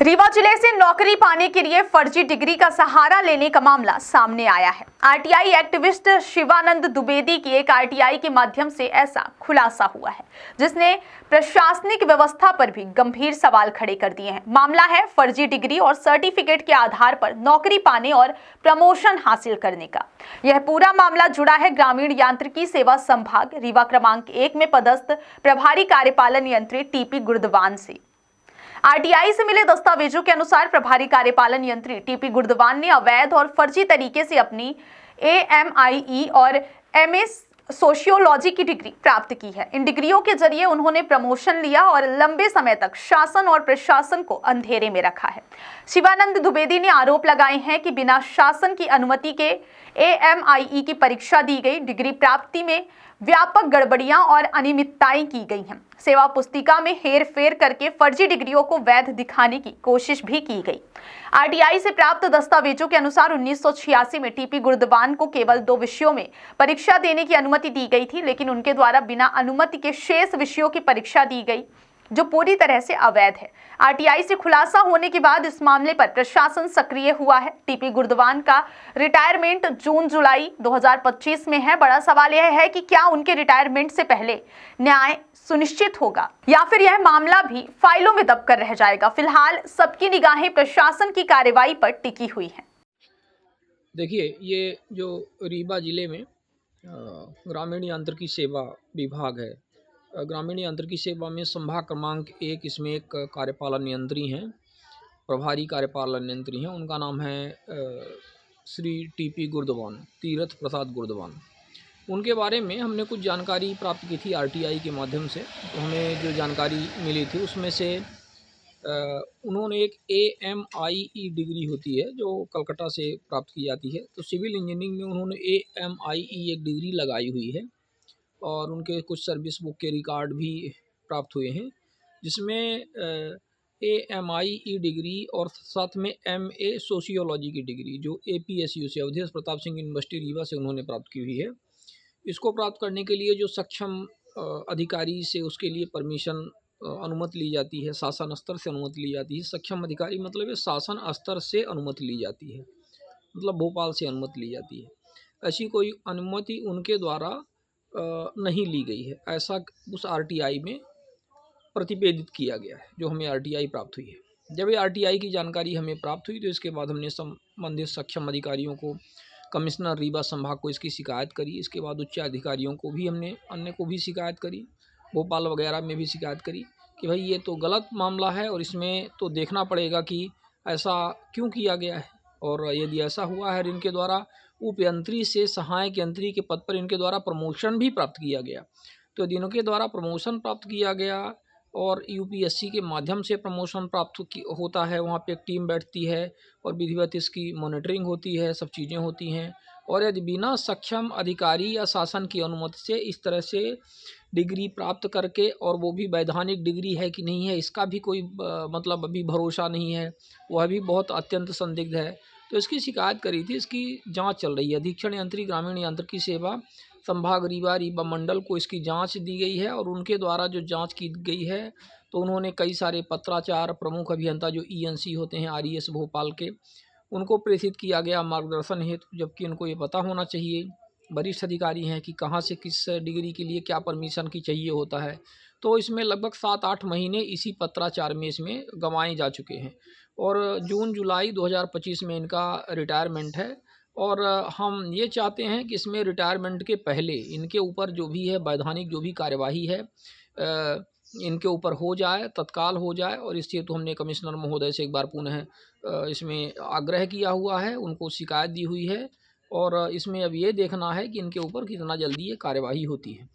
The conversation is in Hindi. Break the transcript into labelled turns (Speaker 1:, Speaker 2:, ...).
Speaker 1: रीवा जिले से नौकरी पाने के लिए फर्जी डिग्री का सहारा लेने का मामला सामने आया है। आरटीआई एक्टिविस्ट शिवानंद द्विवेदी की एक आरटीआई के माध्यम से ऐसा खुलासा हुआ है, जिसने प्रशासनिक व्यवस्था पर भी गंभीर सवाल खड़े कर दिए हैं। मामला है फर्जी डिग्री और सर्टिफिकेट के आधार पर नौकरी पाने और प्रमोशन हासिल करने का। यह पूरा मामला जुड़ा है ग्रामीण यांत्रिकी सेवा संभाग रीवा क्रमांक 1 में पदस्थ प्रभारी कार्यपालन यंत्री टीपी गुर्दवान से। आरटीआई से मिले दस्तावेजों के अनुसार प्रभारी कार्यपालन यंत्री टीपी गुर्दवान ने अवैध और फर्जी तरीके से अपनी एएमआईई और एमए सोशियोलॉजी की डिग्री प्राप्त की है। इन डिग्रियों के जरिए उन्होंने प्रमोशन लिया और लंबे समय तक शासन और प्रशासन को अंधेरे में रखा है। शिवानंद द्विवेदी ने आरोप लगाए हैं कि बिना शासन की अनुमति के एएमआईई की परीक्षा दी गई, डिग्री प्राप्ति में व्यापक गड़बड़ियां और अनियमितताएं की गई हैं। सेवा पुस्तिका में हेरफेर करके फर्जी डिग्रियों को वैध दिखाने की कोशिश भी की गई। आरटीआई से प्राप्त दस्तावेजों के अनुसार 1986 में टीपी गुर्दवान को केवल 2 विषयों में परीक्षा देने की अनुमति दी गई थी, लेकिन उनके द्वारा बिना अनुमति के शेष विषयों की परीक्षा दी गई, जो पूरी तरह से अवैध है। आरटीआई से खुलासा होने के बाद इस मामले पर प्रशासन सक्रिय हुआ है। टीपी गुर्दवान का रिटायरमेंट जून-जुलाई 2025 में है। बड़ा सवाल यह है कि क्या उनके रिटायरमेंट से पहले न्याय सुनिश्चित होगा या फिर यह मामला भी फाइलों में दबकर रह जाएगा। फिलहाल सबकी निगाहें प्रशासन की कार्रवाई पर टिकी हुई हैं।
Speaker 2: देखिए, ये जो रीवा जिले में ग्रामीण यांत्रिकी सेवा विभाग है, ग्रामीण यांत्रिकी सेवा में संभाग क्रमांक 1 इसमें एक कार्यपालन यंत्री हैं, प्रभारी कार्यपालन यंत्री हैं। उनका नाम है श्री टीपी गुर्दवान, तीरथ प्रसाद गुर्दवान। उनके बारे में हमने कुछ जानकारी प्राप्त की थी आरटीआई के माध्यम से। तो हमें जो जानकारी मिली थी उसमें से उन्होंने एक एएमआईई डिग्री होती है जो कलकत्ता से प्राप्त की जाती है। तो सिविल इंजीनियरिंग में उन्होंने एएमआईई एक डिग्री लगाई हुई है और उनके कुछ सर्विस बुक के रिकॉर्ड भी प्राप्त हुए हैं, जिसमें एएमआईई डिग्री और साथ में एमए सोशियोलॉजी की डिग्री जो एपीएसयू से अवधेश प्रताप सिंह यूनिवर्सिटी रीवा से उन्होंने प्राप्त की हुई है। इसको प्राप्त करने के लिए जो सक्षम अधिकारी से उसके लिए परमिशन अनुमति ली जाती है, शासन स्तर से अनुमति ली जाती है। सक्षम अधिकारी मतलब शासन स्तर से अनुमति ली जाती है, मतलब भोपाल से अनुमति ली जाती है। ऐसी कोई अनुमति उनके द्वारा नहीं ली गई है, ऐसा उस आरटीआई में प्रतिवेदित किया गया है, जो हमें आरटीआई प्राप्त हुई है। जब ये आरटीआई की जानकारी हमें प्राप्त हुई तो इसके बाद हमने संबंधित सक्षम अधिकारियों को, कमिश्नर रीवा संभाग को इसकी शिकायत करी। इसके बाद उच्च अधिकारियों को भी हमने अन्य को भी शिकायत करी, भोपाल वगैरह में भी शिकायत करी कि भाई ये तो गलत मामला है और इसमें तो देखना पड़ेगा कि ऐसा क्यों किया गया है, और यदि ऐसा हुआ है इनके द्वारा उप यंत्री से सहायक यंत्री के पद पर इनके द्वारा प्रमोशन भी प्राप्त किया गया, तो यदि इनके द्वारा प्रमोशन प्राप्त किया गया और यूपीएससी के माध्यम से प्रमोशन प्राप्त होता है, वहाँ पे एक टीम बैठती है और विधिवत इसकी मॉनिटरिंग होती है, सब चीज़ें होती हैं, और यदि बिना सक्षम अधिकारी या शासन की अनुमति से इस तरह से डिग्री प्राप्त करके, और वो भी वैधानिक डिग्री है कि नहीं है इसका भी कोई मतलब अभी भरोसा नहीं है, वह भी बहुत अत्यंत संदिग्ध है। तो इसकी शिकायत करी थी, इसकी जांच चल रही है। अधीक्षण यंत्री ग्रामीण यांत्रिकी सेवा संभाग रीवा मंडल को इसकी जांच दी गई है, और उनके द्वारा जो जांच की गई है तो उन्होंने कई सारे पत्राचार प्रमुख अभियंता जो ईएनसी होते हैं आरईएस भोपाल के, उनको प्रेषित किया गया मार्गदर्शन हेतु, जबकि इनको ये पता होना चाहिए, वरिष्ठ अधिकारी हैं, कि कहाँ से किस डिग्री के लिए क्या परमिशन की चाहिए होता है। तो इसमें लगभग 7-8 महीने इसी पत्राचार में इसमें गंवाए जा चुके हैं, और जून-जुलाई 2025 में इनका रिटायरमेंट है। और हम ये चाहते हैं कि इसमें रिटायरमेंट के पहले इनके ऊपर जो भी है वैधानिक जो भी कार्यवाही है इनके ऊपर हो जाए, तत्काल हो जाए, और इस हेतु हमने कमिश्नर महोदय से एक बार पुनः इसमें आग्रह किया हुआ है, उनको शिकायत दी हुई है, और इसमें अब ये देखना है कि इनके ऊपर कितना जल्दी ये कार्यवाही होती है।